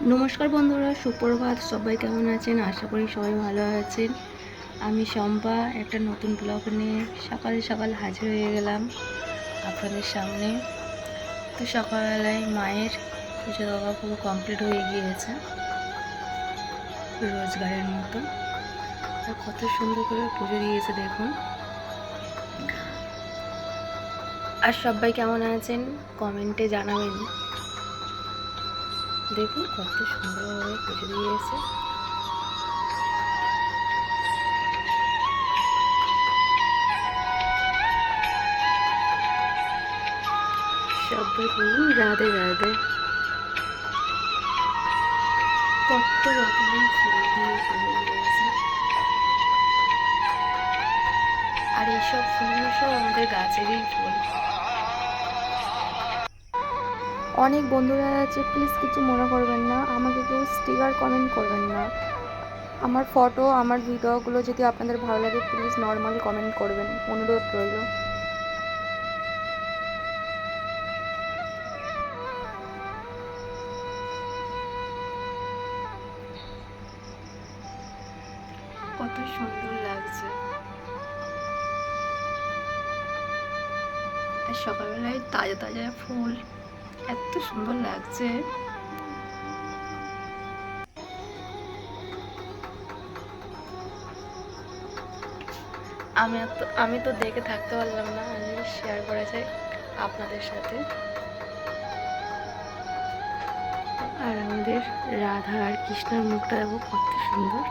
নমস্কার বন্ধুরা, সুপ্রভাত। সবাই কেমন আছেন? আশা করি সবাই ভালো আছেন। আমি শম্পা একটা নতুন ব্লগ নিয়ে সকাল সকাল হাজির হয়ে গেলাম আপনাদের সামনে। তো সকালবেলায় মায়ের পুজো দেওয়া পুরো কমপ্লিট হয়ে গিয়েছে রোজগারের মতো। আর কত সুন্দর করে পুজো দিয়েছে দেখুন। আর সবাই কেমন আছেন কমেন্টে জানাবেন। দেখুন কত সুন্দরভাবে পুজো দিয়েছে। সবাই বলুন রাধে রাধে। কত রকমের ফুল দিয়ে সাজিয়েছে। আর এইসব ফুলগুলো সব আমাদের গাছেরই ফুল। অনেক বন্ধুরা আছে, প্লিজ কিছু মনে করবেন না, আমাকে কেউ স্টিকার কমেন্ট করবেন না। আমার ফটো, আমার ভিডিওগুলো যদি আপনাদের ভালো লাগে প্লিজ নর্মালি কমেন্ট করবেন, অনুরোধ রইল। কত সুন্দর লাগছে। আর সকালবেলায় তাজা তাজা ফুল, এত সুন্দর লাগছে। আমি তো দেখে থাকতে পারলাম না, আমি শেয়ার করা যায় আপনাদের সাথে। আর আমাদের রাধা আর কৃষ্ণের মুখটা দেখো কত সুন্দর।